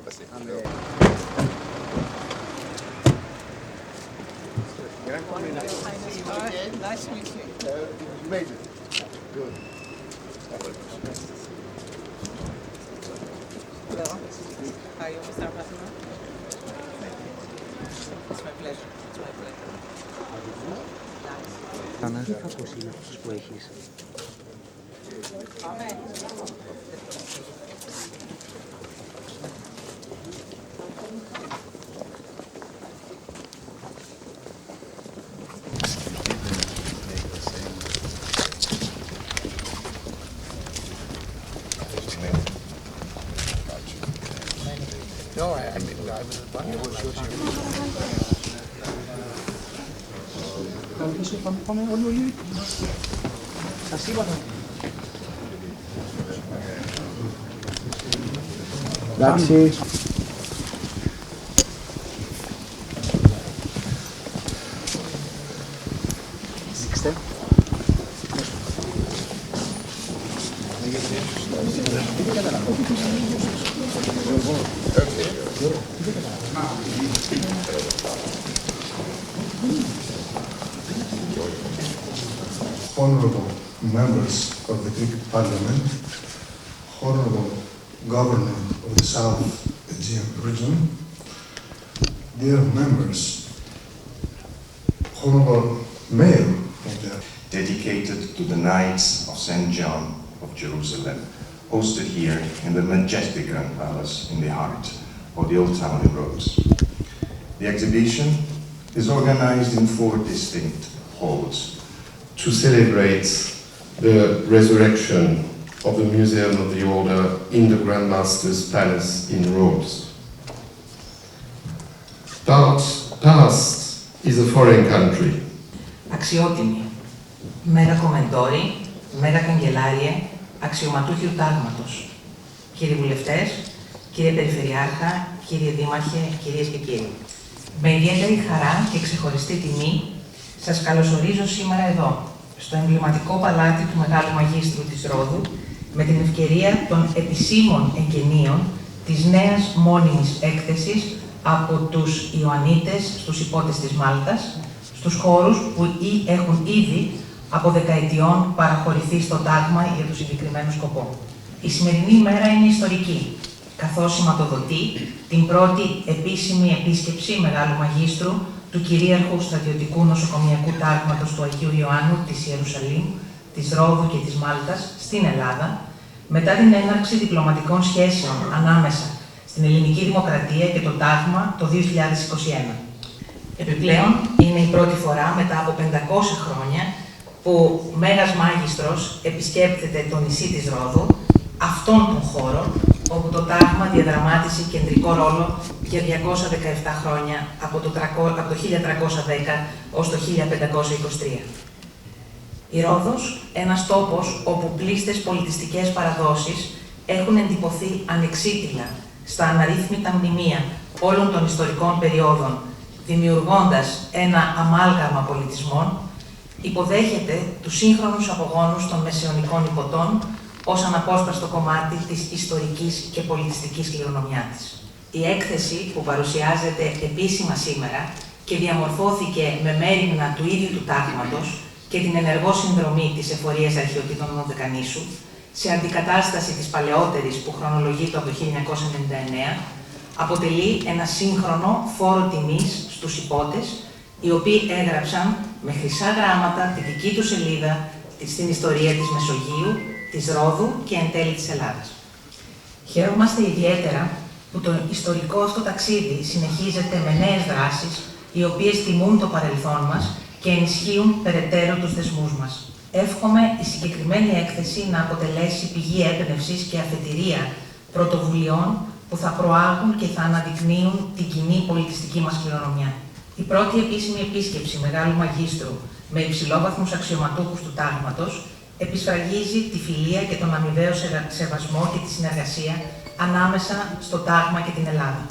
Nice to meet you. You made it. Good. Hello. How are you, Mr. Ambassador? It's my pleasure. It's my pleasure. Τι θα πω είναι αυτός που έχεις? Πάμε. Πάμε όλοι. Σας είπα. Εντάξει. Σήξτε. Honorable members of the Greek Parliament, Honorable Governor of the South Aegean region, dear members, Honorable Mayor of the dedicated to the Knights of St. John of Jerusalem, hosted here in the majestic Grand Palace in the heart of the Old Town in Rhodes. The exhibition is organized in 4 distinct halls to celebrate the resurrection of the Museum of the Order in the Grand Master's Palace in Rhodes. Talas is a foreign country. Αξιότιμοι, Μέγα Κομμεντόροι, Μέγα Καγκελάριε, αξιωματούχοι του Τάγματος, κύριοι βουλευτές, κύριε Περιφερειάρχα, κύριε Δήμαρχε, κυρίες και κύριοι. Με ιδιαίτερη χαρά και ξεχωριστή τιμή σας καλωσορίζω σήμερα εδώ, στο εμβληματικό παλάτι του Μεγάλου Μαγίστρου της Ρόδου, με την ευκαιρία των επισήμων εγγενείων της νέας μόνιμης έκθεσης από τους Ιωαννίτες στους Ιππότες της Μάλτας, στους χώρους που έχουν ήδη από δεκαετιών παραχωρηθεί στο τάγμα για το συγκεκριμένο σκοπό. Η σημερινή ημέρα είναι ιστορική, καθώς σηματοδοτεί την πρώτη επίσημη επίσκεψη Μεγάλου Μαγίστρου του κυρίαρχου στρατιωτικού νοσοκομιακού τάγματος του Αγίου Ιωάννου της Ιερουσαλήμ, της Ρόδου και της Μάλτας στην Ελλάδα, μετά την έναρξη διπλωματικών σχέσεων ανάμεσα στην ελληνική δημοκρατία και το τάγμα το 2021. Επιπλέον, είναι η πρώτη φορά μετά από 500 χρόνια που Μέγας Μάγιστρος επισκέπτεται το νησί της Ρόδου, αυτόν τον χώρο όπου το τάγμα διαδραμάτισε κεντρικό ρόλο για 217 χρόνια από το 1310 ως το 1523. Η Ρόδος, ένας τόπος όπου πλήστες πολιτιστικές παραδόσεις έχουν εντυπωθεί ανεξίτηλα στα αναρρύθμιτα μνημεία όλων των ιστορικών περιόδων, δημιουργώντας ένα αμάλγαμα πολιτισμών, υποδέχεται τους σύγχρονους απογόνους των μεσαιωνικών Ιπποτών ως αναπόσπαστο κομμάτι της ιστορικής και πολιτιστικής κληρονομιάς της. Η έκθεση που παρουσιάζεται επίσημα σήμερα και διαμορφώθηκε με μέριμνα του ίδιου του τάγματος και την ενεργό συνδρομή της Εφορίας Αρχαιοτήτων Δωδεκανήσου, σε αντικατάσταση της παλαιότερης που χρονολογείται από το 1999, αποτελεί ένα σύγχρονο φόρο τιμής στους Ιππότες, οι οποίοι έγραψαν με χρυσά γράμματα τη δική του σελίδα στην ιστορία της Μεσογείου, της Ρόδου και εν τέλει της Ελλάδας. Χαίρομαστε ιδιαίτερα που το ιστορικό αυτό ταξίδι συνεχίζεται με νέες δράσεις, οι οποίες τιμούν το παρελθόν μας και ενισχύουν περαιτέρω τους δεσμούς μας. Εύχομαι η συγκεκριμένη έκθεση να αποτελέσει πηγή έμπνευσης και αφετηρία πρωτοβουλειών που θα προάγουν και θα αναδεικνύουν την κοινή πολιτιστική μας κληρονομιά. Η πρώτη επίσημη επίσκεψη Μεγάλου Μαγίστρου με υψηλόβαθμους αξιωματούχους του τάγματος επισφραγίζει τη φιλία και τον αμοιβαίο σεβασμό και τη συνεργασία ανάμεσα στο τάγμα και την Ελλάδα.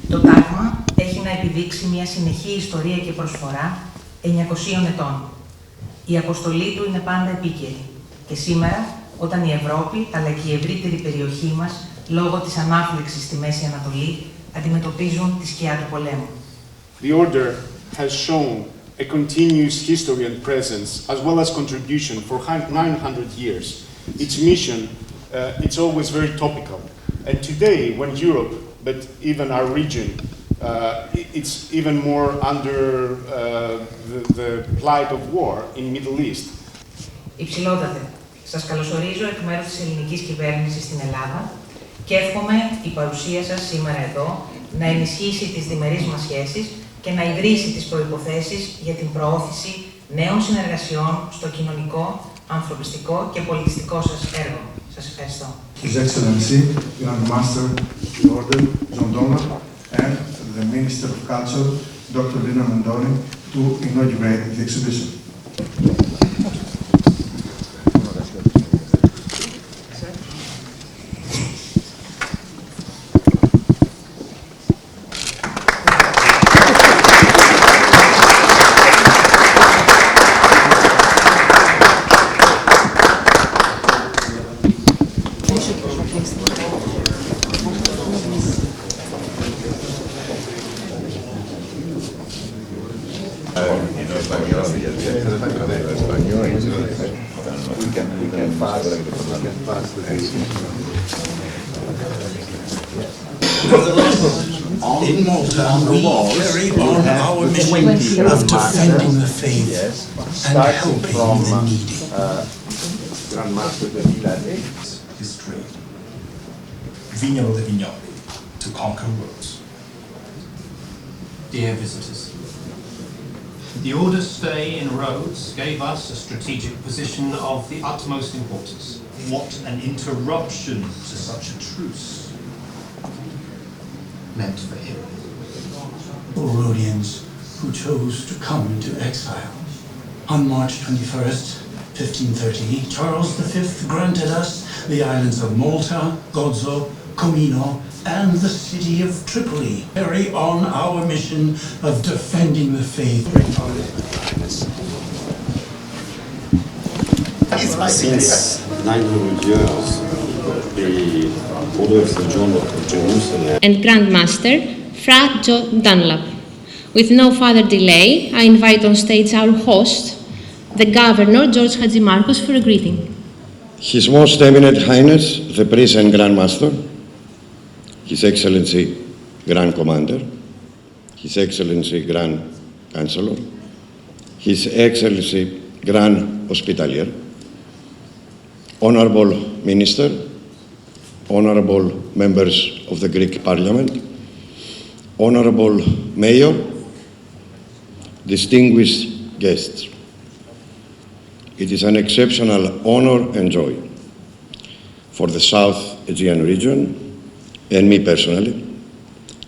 Το τάγμα έχει να επιδείξει μια συνεχή ιστορία και προσφορά 900 ετών. Η αποστολή του είναι πάντα επίκαιρη και σήμερα, όταν η Ευρώπη αλλά και η ευρύτερη περιοχή μας λόγω της ανάφλεξης στη Μέση Ανατολή, αντιμετωπίζουν τη σκιά του πολέμου. The order has shown a continuous history and presence, as well as contribution for 900 years. Its mission, it's always very topical. And today, when Europe, but even our region, it's even more under the plight of war in Middle East. Υψηλότατε, σας καλωσορίζω εκ μέρους της ελληνικής κυβέρνησης στην Ελλάδα και εύχομαι η παρουσία σας σήμερα εδώ να ενισχύσει τις διμερείς μας σχέσεις και να ιδρύσει τις προϋποθέσεις για την προώθηση νέων συνεργασιών στο κοινωνικό, ανθρωπιστικό και πολιτιστικό σας έργο. Σας ευχαριστώ. His Excellency, Grand Master of the Order, John Donald, and the Minister of Culture, Dr. Lina Mendoni, to inaugurate the exhibition. In Malta, we carry on our mission of defending the faith and helping the needy. History. Vigno de Vignoli, to conquer roads. Dear visitors, the order's stay in Rhodes gave us a strategic position of the utmost importance. What an interruption to such a truce Meant for him. Rhodians who chose to come into exile. On March 21st, 1530, Charles V granted us the islands of Malta, Gozo, Comino, and the city of Tripoli. Carry on our mission of defending the faith. Since 900 years, the Order of St. John of Jerusalem and Grand Master, Fra Joe Dunlap. With no further delay, I invite on stage our host, the Governor, George Hadjimarkos, for a greeting. His Most Eminent Highness, the Prince and Grand Master, His Excellency, Grand Commander, His Excellency, Grand Chancellor, His Excellency, Grand Hospitalier, Honorable Minister, Honorable members of the Greek Parliament, Honorable Mayor, distinguished guests. It is an exceptional honor and joy for the South Aegean region and me personally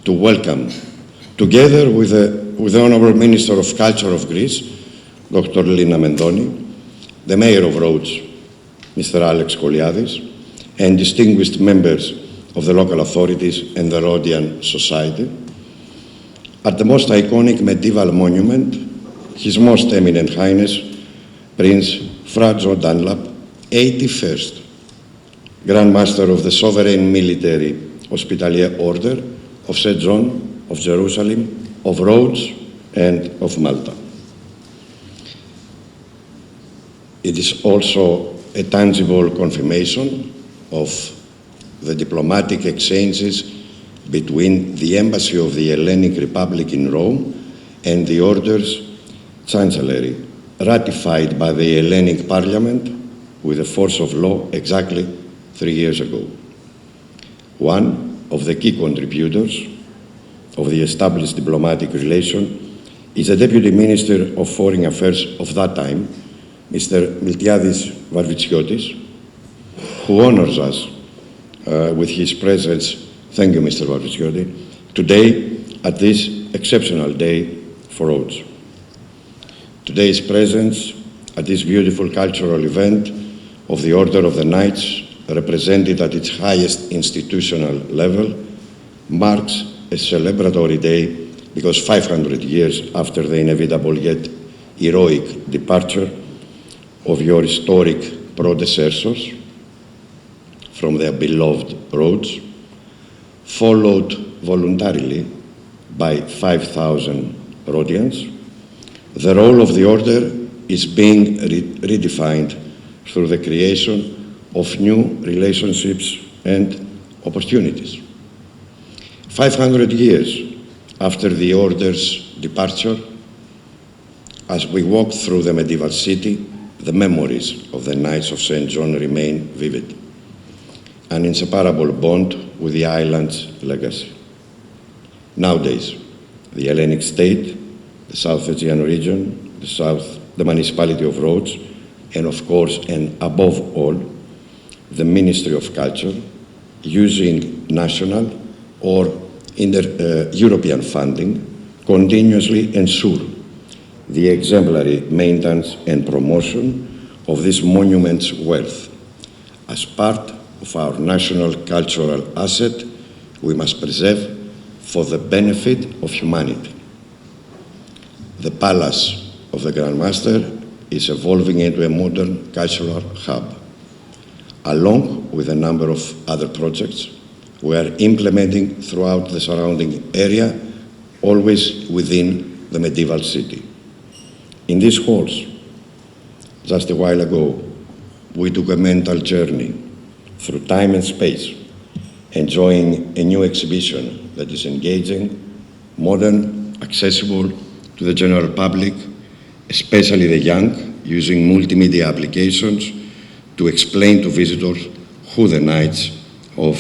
to welcome, together with the Honorable Minister of Culture of Greece, Dr. Lina Mendoni, the Mayor of Rhodes, Mr. Alex Koliadis, and distinguished members of the local authorities and the Rhodian Society, at the most iconic medieval monument, His Most Eminent Highness, Prince Fra Joe Dunlap, 81st Grand Master of the Sovereign Military Hospitalier Order of St. John of Jerusalem, of Rhodes, and of Malta. It is also a tangible confirmation of the diplomatic exchanges between the Embassy of the Hellenic Republic in Rome and the Order's Chancellery, ratified by the Hellenic Parliament with the force of law exactly 3 years ago. One of the key contributors of the established diplomatic relation is the Deputy Minister of Foreign Affairs of that time, Mr. Miltiadis Varvitsiotis, who honors us with his presence. Thank you, Mr. Varvitsiotis, today at this exceptional day for Rhodes. Today's presence at this beautiful cultural event of the Order of the Knights, represented at its highest institutional level, marks a celebratory day because 500 years after the inevitable yet heroic departure of your historic predecessors from their beloved Rhodes, followed voluntarily by 5,000 Rhodians, the role of the order is being redefined through the creation of new relationships and opportunities. 500 years after the order's departure, as we walk through the medieval city, the memories of the Knights of St. John remain vivid, an inseparable bond with the island's legacy. Nowadays, the Hellenic state, the South Aegean region, the municipality of Rhodes, and of course, and above all, the Ministry of Culture, using national or European funding, continuously ensure the exemplary maintenance and promotion of this monument's wealth. As part of our national cultural asset, we must preserve for the benefit of humanity. The Palace of the Grand Master is evolving into a modern cultural hub. Along with a number of other projects we are implementing throughout the surrounding area, always within the medieval city. In these halls, just a while ago, we took a mental journey through time and space, enjoying a new exhibition that is engaging, modern, accessible to the general public, especially the young, using multimedia applications to explain to visitors who the Knights of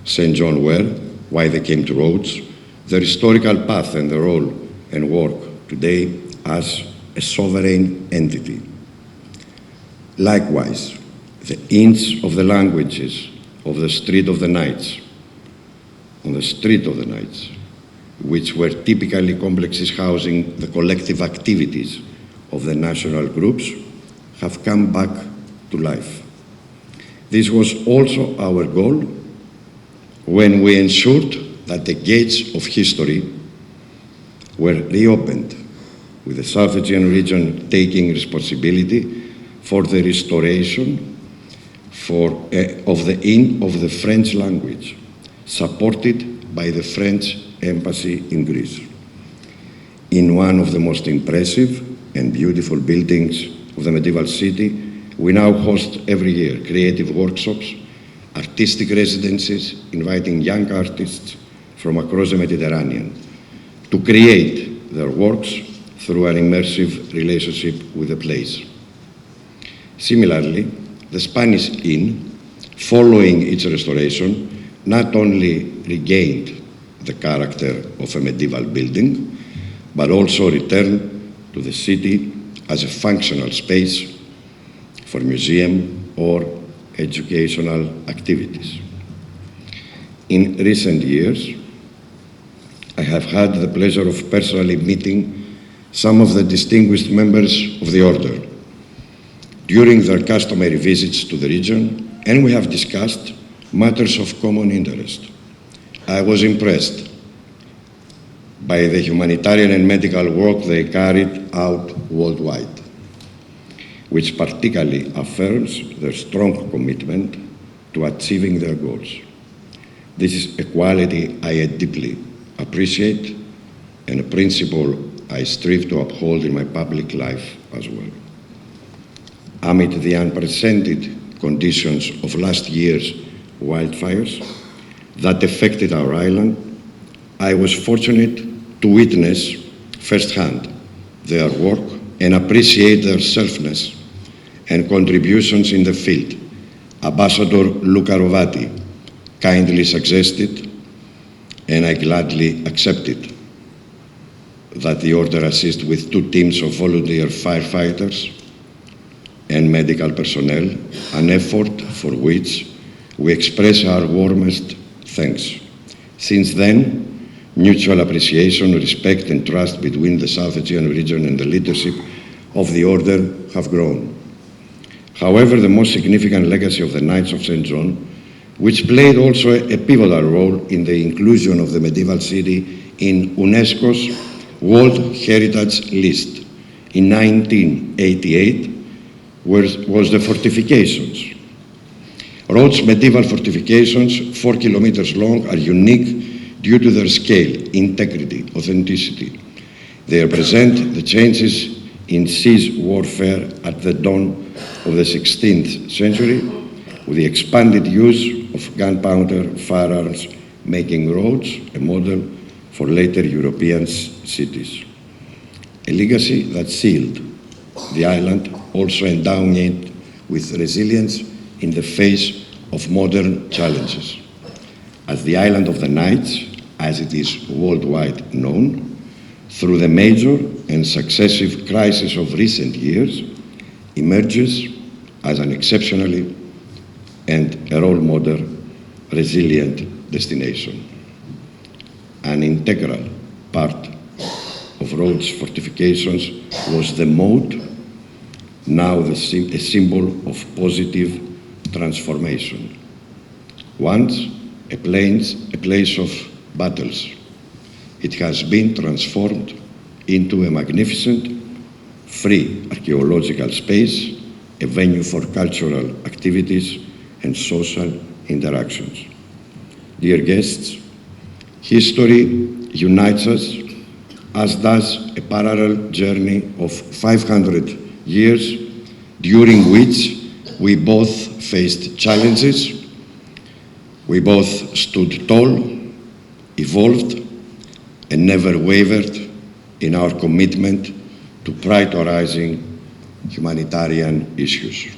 St. John were, why they came to Rhodes, their historical path and their role and work today as a sovereign entity. Likewise, the inns of the languages of the Street of the Knights, on the Street of the Knights, which were typically complexes housing the collective activities of the national groups, have come back to life. This was also our goal when we ensured that the gates of history were reopened, with the South Aegean region taking responsibility for the restoration of the Inn of the French language, supported by the French Embassy in Greece. In one of the most impressive and beautiful buildings of the medieval city, we now host every year creative workshops, artistic residencies, inviting young artists from across the Mediterranean to create their works through an immersive relationship with the place. Similarly, the Spanish Inn, following its restoration, not only regained the character of a medieval building, but also returned to the city as a functional space for museum or educational activities. In recent years, I have had the pleasure of personally meeting some of the distinguished members of the Order during their customary visits to the region, and we have discussed matters of common interest. I was impressed by the humanitarian and medical work they carried out worldwide, which particularly affirms their strong commitment to achieving their goals. This is a quality I deeply appreciate and a principle I strive to uphold in my public life as well. Amid the unprecedented conditions of last year's wildfires that affected our island, I was fortunate to witness firsthand their work and appreciate their selflessness and contributions in the field. Ambassador Luca Rovati kindly suggested, and I gladly accepted, that the Order assist with 2 teams of volunteer firefighters and medical personnel, an effort for which we express our warmest thanks. Since then, mutual appreciation, respect and trust between the South Aegean region and the leadership of the Order have grown. However, the most significant legacy of the Knights of St. John, which played also a pivotal role in the inclusion of the medieval city in UNESCO's World Heritage List in 1988, was the fortifications. Rhodes' medieval fortifications, 4 kilometers long, are unique due to their scale, integrity, authenticity. They represent the changes in siege warfare at the dawn of the 16th century, with the expanded use of gunpowder firearms, making Rhodes a model for later European cities. A legacy that sealed the island, also endowing it with resilience in the face of modern challenges. As the island of the Knights, as it is worldwide known, through the major and successive crises of recent years, emerges as an exceptionally and a role model resilient destination. An integral part of Rhodes' fortifications was the moat, now a symbol of positive transformation. Once a place of battles, it has been transformed into a magnificent, free archaeological space, a venue for cultural activities and social interactions. Dear guests, history unites us, as does a parallel journey of 500 years, during which we both faced challenges, we both stood tall, evolved, and never wavered in our commitment to prioritizing humanitarian issues.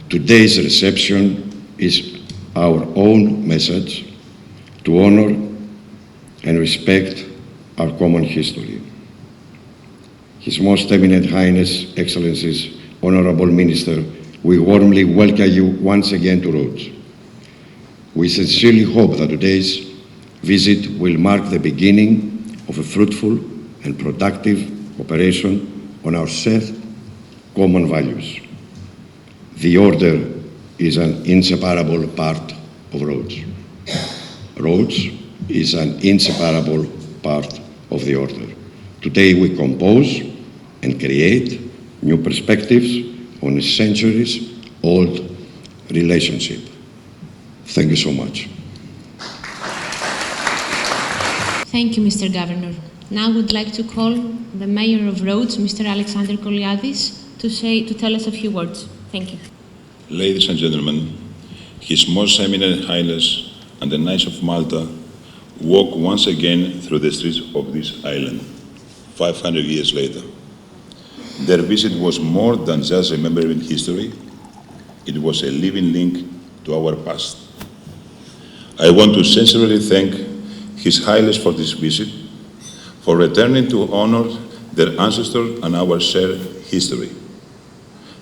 Today's reception is our own message to honor and respect our common history. His Most Eminent Highness, Excellencies, Honorable Minister, we warmly welcome you once again to Rhodes. We sincerely hope that today's visit will mark the beginning of a fruitful and productive cooperation on our shared common values. The Order is an inseparable part of Rhodes. Rhodes is an inseparable part of the Order. Today we compose and create new perspectives on a centuries-old relationship. Thank you so much. Thank you, Mr. Governor. Now I would like to call the Mayor of Rhodes, Mr. Alexander Koliadis, to tell us a few words. Thank you. Ladies and gentlemen, His Most Eminent Highness and the Knights of Malta walk once again through the streets of this island, 500 years later. Their visit was more than just remembering history, it was a living link to our past. I want to sincerely thank His Highness for this visit, for returning to honor their ancestors and our shared history.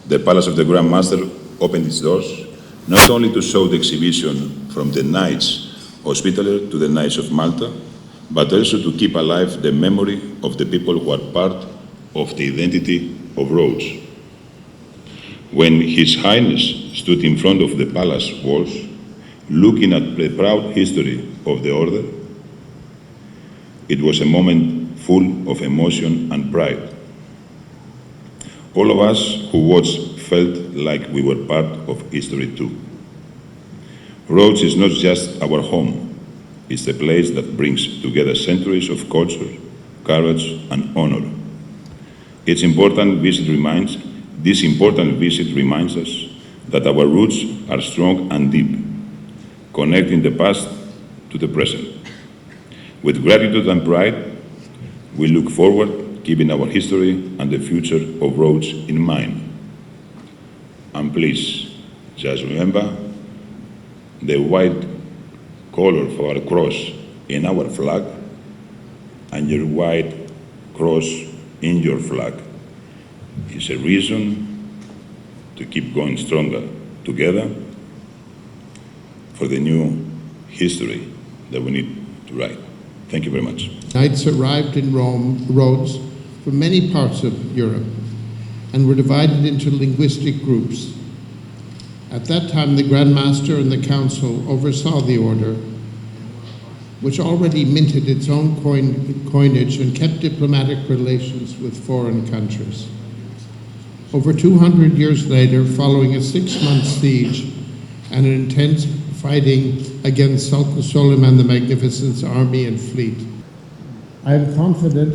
The Palace of the Grand Master opened its doors not only to show the exhibition from the Knights Hospitaller to the Knights of Malta, but also to keep alive the memory of the people who are part of the identity of Rhodes. When His Highness stood in front of the palace walls, looking at the proud history of the Order, it was a moment full of emotion and pride. All of us who watched felt like we were part of history too. Rhodes is not just our home, it's the place that brings together centuries of culture, courage, and honor. This important visit reminds us that our roots are strong and deep, connecting the past to the present. With gratitude and pride, we look forward, keeping our history and the future of Rhodes in mind. And please, just remember the white color of our cross in our flag and your white cross in your flag is a reason to keep going stronger together for the new history that we need to write. Thank you very much. Knights arrived in Rhodes from many parts of Europe and were divided into linguistic groups. At that time, the Grand Master and the Council oversaw the Order, which already minted its own coinage and kept diplomatic relations with foreign countries. Over 200 years later, following a 6-month siege, and an intense fighting against Sultan Suleiman the Magnificent's army and fleet. I am confident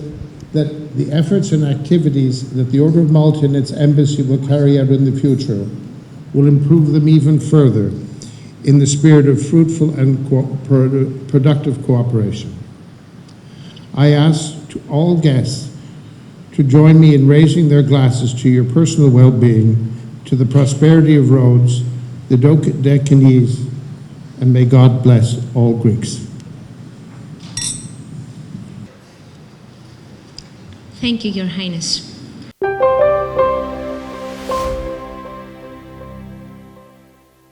that the efforts and activities that the Order of Malta and its embassy will carry out in the future will improve them even further in the spirit of fruitful and productive cooperation. I ask to all guests to join me in raising their glasses to your personal well-being, to the prosperity of Rhodes, the Decanese, and may God bless all Greeks. Thank you, Your Highness.